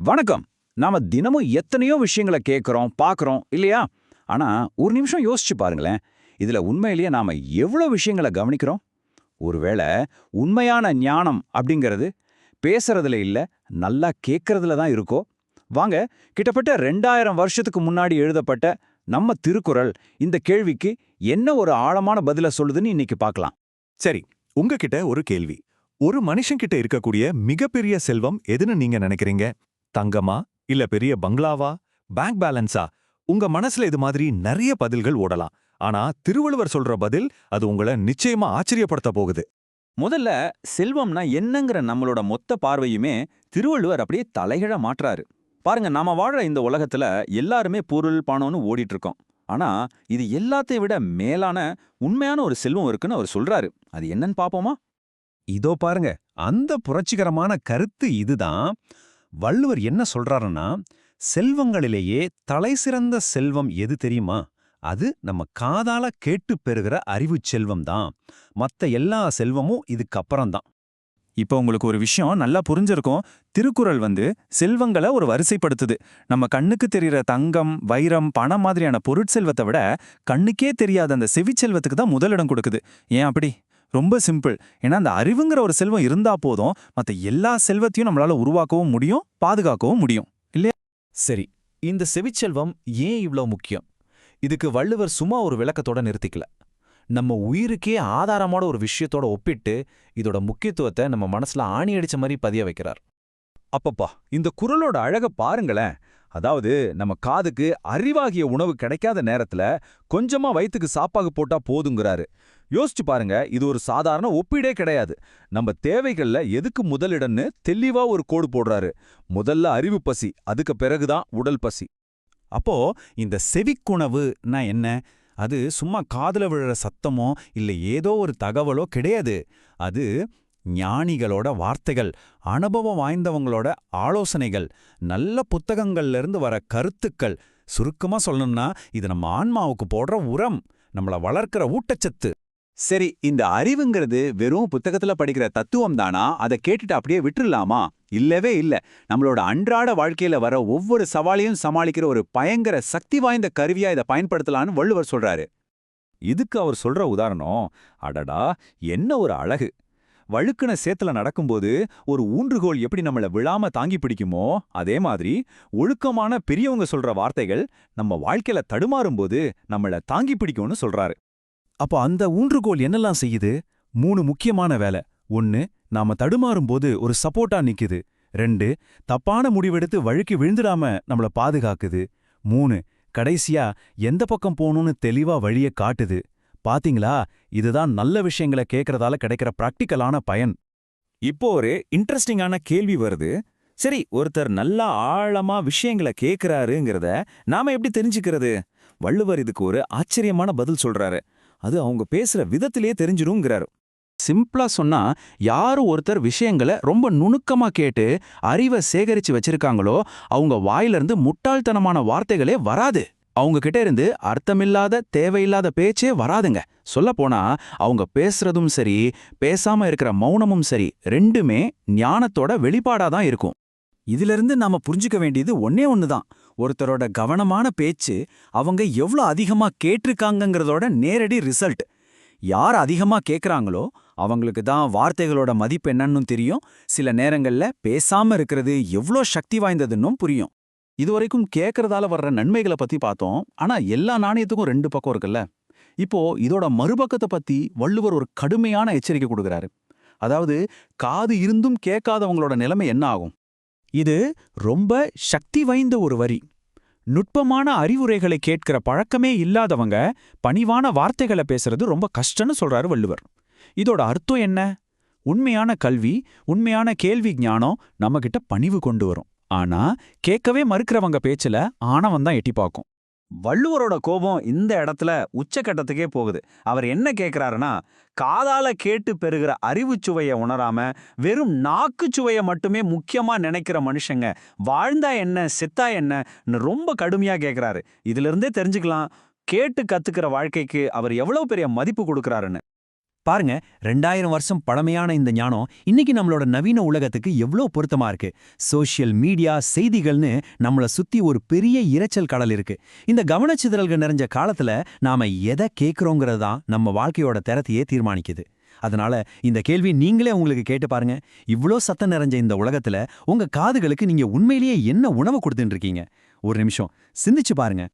வணக்கம். நாம தினமும் எத்தனையோ விஷயங்களை கேட்கிறோம், பார்க்கறோம் இல்லையா? ஆனா ஒரு நிமிஷம் யோசிச்சு பாருங்களேன். இதுல உண்மையிலேயே நாம எவ்வளவு விஷயங்களை கவனிக்கிறோம்? ஒருவேளை உண்மையான ஞானம் அப்படிங்கிறது பேசுறதுல இல்ல, நல்லா கேட்கறதுல தான் இருக்கோ? வாங்க, கிட்டத்தட்ட 2000 வருஷத்துக்கு முன்னாடி எழுதப்பட்ட நம்ம திருக்குறள் இந்த கேள்விக்கு என்ன ஒரு ஆழமான பதில சொல்லுதுன்னு இன்னைக்கு பார்க்கலாம். சரி, உங்ககிட்ட ஒரு கேள்வி. ஒரு மனுஷன்கிட்ட இருக்கக்கூடிய மிகப்பெரிய செல்வம் எதுன்னு நீங்க நினைக்கிறீங்க? தங்கமா, இல்ல பெரிய பங்களாவா, பேங்க் பேலன்ஸா? உங்க மனசுல இது மாதிரி நிறைய பதில்கள் ஓடலாம். ஆனா திருவள்ளுவர் சொல்ற பதில் அது உங்களை நிச்சயமா ஆச்சரியப்படுத்த போகுது. முதல்ல செல்வம்னா என்னங்கிற நம்மளோட மொத்த பார்வையுமே திருவள்ளுவர் அப்படியே தலைகீழா மாற்றாரு. பாருங்க, நாம வாழற இந்த உலகத்துல எல்லாருமே பொருள் பணம்னு ஓடிட்டு இருக்கோம். ஆனா இது எல்லாத்தையும் விட மேலான உண்மையான ஒரு செல்வம் இருக்குன்னு அவர் சொல்றாரு. அது என்னன்னு பாப்போமா? இதோ பாருங்க, அந்த புரட்சிகரமான கருத்து இதுதான். வள்ளுவர் என்ன சொல்றாருன்னா, செல்வங்களிலேயே தலைசிறந்த செல்வம் எது தெரியுமா? அது நம்ம காதால கேட்டு பெறுகிற அறிவுச் செல்வம் தான். மத்த எல்லா செல்வமும் இதுக்கு அப்புறம்தான். இப்போ உங்களுக்கு ஒரு விஷயம் நல்லா புரிஞ்சிருக்கும். திருக்குறள் செல்வங்களை ஒரு வரிசைப்படுத்துது. நம்ம கண்ணுக்கு தெரிகிற தங்கம், வைரம், பணம் மாதிரியான பொருட்செல்வத்தை விட கண்ணுக்கே தெரியாத அந்த செவிச்செல்வத்துக்கு தான் முதலிடம் கொடுக்குது. ஏன் அப்படி? ரொம்ப சிம்பிள். ஏன்னா அந்த அறிவுங்கிற ஒரு செல்வம் இருந்தா போதும், மற்ற எல்லா செல்வத்தையும் நம்மளால உருவாக்கவும் முடியும், பாதுகாக்கவும் முடியும் இல்லையா? சரி, இந்த செவிச்செல்வம் ஏன் இவ்ளோ முக்கியம்? இதுக்கு வள்ளுவர் சும்மா ஒரு விளக்கத்தோட நிறுத்திக்கல. நம்ம உயிருக்கே ஆதாரமான ஒரு விஷயத்தோட ஒப்பிட்டு இதோட முக்கியத்துவத்தை நம்ம மனசுல ஆணி அடிச்ச மாதிரி பதிய வைக்கிறார். அப்பப்பா, இந்த குறளோட அழக பாருங்களேன். அதாவது நம்ம காதுக்கு அறிவாகிய உணவு கிடைக்காத நேரத்துல கொஞ்சமா வயித்துக்கு சாப்பாகு போட்டா போதுங்கிறாரு. யோசிச்சு பாருங்க, இது ஒரு சாதாரண ஒப்பீடே கிடையாது. நம்ம தேவைகள்ல எதுக்கு முதலிடம்னு தெளிவா ஒரு கோடு போடுறாரு. முதல்ல அறிவு பசி, அதுக்கு பிறகுதான் உடல் பசி. அப்போ இந்த செவிக்குணவுன்னா என்ன? அது சும்மா காதுல விழுற சத்தமோ இல்ல ஏதோ ஒரு தகவலோ கிடையாது. அது ஞானிகளோட வார்த்தைகள், அனுபவம் வாய்ந்தவங்களோட ஆலோசனைகள், நல்ல புத்தகங்கள்ல இருந்து வர கருத்துக்கள். சுருக்கமா சொல்லணும்னா இது நம்ம ஆன்மாவுக்கு போடுற உரம், நம்மள வளர்க்கிற ஊட்டச்சத்து. சரி, இந்த அறிவுங்கிறது வெறும் புத்தகத்துல படிக்கிற தத்துவம் தானா? அதை கேட்டுட்டு அப்படியே விட்டுறலாமா? இல்லவே இல்ல. நம்மளோட அன்றாட வாழ்க்கையில வர ஒவ்வொரு சவாலையும் சமாளிக்கிற ஒரு பயங்கர சக்தி வாய்ந்த கருவியா இதை பயன்படுத்தலான்னு வள்ளுவர் சொல்றாரு. இதுக்கு அவர் சொல்ற உதாரணம், அடடா என்ன ஒரு அழகு! வழுக்குன சேத்துல நடக்கும்போது ஒரு ஊன்றுகோல் எப்படி நம்மள விழாம தாங்கி பிடிக்குமோ, அதே மாதிரி ஒழுக்கமான பெரியவங்க சொல்ற வார்த்தைகள் நம்ம வாழ்க்கையில தடுமாறும்போது நம்மள தாங்கி பிடிக்கும்னு சொல்றாரு. அப்போ அந்த ஊன்றுகோல் என்னெல்லாம் செய்யுது? 3 முக்கியமான வேலை. 1, நாம தடுமாறும்போது ஒரு சப்போர்ட்டா நிக்குது. 2, தப்பான முடிவெடுத்து வழுக்கி விழுந்துடாம நம்மள பாதுகாக்குது. 3, கடைசியா எந்த பக்கம் போகணும்னு தெளிவா வழிய காட்டுது. பாத்தீங்களா? இதுதான் நல்ல விஷயங்களை கேட்கறதால கிடைக்கிற பிராக்டிக்கலான பயன். இப்போ ஒரு இன்ட்ரெஸ்டிங்கான கேள்வி வருது. சரி, ஒருத்தர் நல்லா ஆழமா விஷயங்களை கேட்கிறாருங்கிறத நாம எப்படி தெரிஞ்சுக்கிறது? வள்ளுவர் இதுக்கு ஒரு ஆச்சரியமான பதில் சொல்றாரு. அது அவங்க பேசுற விதத்திலேயே தெரிஞ்சிருங்கிறாரு. சிம்பிளா சொன்னா, யாரு ஒருத்தர் விஷயங்களை ரொம்ப நுணுக்கமா கேட்டு அறிவை சேகரிச்சு வச்சிருக்காங்களோ அவங்க வாயிலிருந்து முட்டாள்தனமான வார்த்தைகளே வராது. அவங்க கிட்ட இருந்து அர்த்தமில்லாத தேவையில்லாத பேச்சே வராதுங்க. சொல்லப்போனா அவங்க பேசுறதும் சரி, பேசாம இருக்கிற மௌனமும் சரி, ரெண்டுமே ஞானத்தோட வெளிப்பாடாதான் இருக்கும். இதிலிருந்து நாம புரிஞ்சுக்க வேண்டியது ஒன்னே ஒண்ணுதான். ஒருத்தரோட கவனமான பேச்சு அவங்க எவ்வளோ அதிகமா கேட்டிருக்காங்கங்கிறதோட நேரடி ரிசல்ட். யார் அதிகமா கேட்கறாங்களோ அவங்களுக்கு தான் வார்த்தைகளோட மதிப்பு என்னன்னு தெரியும். சில நேரங்கள்ல பேசாம இருக்கிறது எவ்வளோ சக்தி வாய்ந்ததுன்னும் புரியும். இதுவரைக்கும் கேட்கறதால வர்ற நன்மைகளை பத்தி பார்த்தோம். ஆனா எல்லா நாணயத்துக்கும் 2 பக்கம் இருக்குல்ல. இப்போ இதோட மறுபக்கத்தை பத்தி வள்ளுவர் ஒரு கடுமையான எச்சரிக்கை கொடுக்கறாரு. அதாவது, காது இருந்தும் கேட்காதவங்களோட நிலைமை என்ன ஆகும்? இது ரொம்ப சக்தி வாய்ந்த ஒரு வரி. நுட்பமான அறிவுரைகளை கேட்கிற பழக்கமே இல்லாதவங்க பணிவான வார்த்தைகளை பேசுறது ரொம்ப கஷ்டம்னு சொல்றாரு வள்ளுவர். இதோட அர்த்தம் என்ன? உண்மையான கல்வி, உண்மையான கேள்வி ஞானம் நம்ம கிட்ட பணிவு கொண்டு வரும். ஆனா கேட்கவே மறுக்கிறவங்க பேச்சுல ஆணவம் தான் எட்டி பார்க்கும். வள்ளுவரோட கோபம் இந்த இடத்துல உச்சக்கட்டத்துக்கே போகுது. அவர் என்ன கேட்கிறாருன்னா, காதால கேட்டு பெறுகிற அறிவுச் சுவையை உணராம வெறும் நாக்குச் சுவையை மட்டுமே முக்கியமா நினைக்கிற மனுஷங்க வாழ்ந்தா என்ன செத்தா என்னன்னு ரொம்ப கடுமையா கேட்கிறாரு. இதுல இருந்தே தெரிஞ்சுக்கலாம் கேட்டு கத்துக்கிற வாழ்க்கைக்கு அவர் எவ்வளவு பெரிய மதிப்பு கொடுக்கறாருன்னு. பாருங்க, 2000 வருஷம் பழமையான இந்த ஞானம் இன்னைக்கு நம்மளோட நவீன உலகத்துக்கு எவ்வளோ பொருத்தமா இருக்கு. சோஷியல் மீடியா, செய்திகள்னு நம்மள சுத்தி ஒரு பெரிய இரைச்சல் கடல் இருக்கு. இந்த கவனச்சிதறல்கள் நிறைஞ்ச காலத்துல நாம எதை கேட்கறோங்கிறது தான் நம்ம வாழ்க்கையோட தரத்தையே தீர்மானிக்குது. அதனால இந்த கேள்வி நீங்களே உங்களுக்கு கேட்டு பாருங்க. இவ்ளோ சத்தம் நிறைஞ்ச இந்த உலகத்துல உங்க காதுகளுக்கு நீங்க உண்மையிலேயே என்ன உணவு கொடுத்துட்டு இருக்கீங்க? ஒரு நிமிஷம் சிந்திச்சு பாருங்க.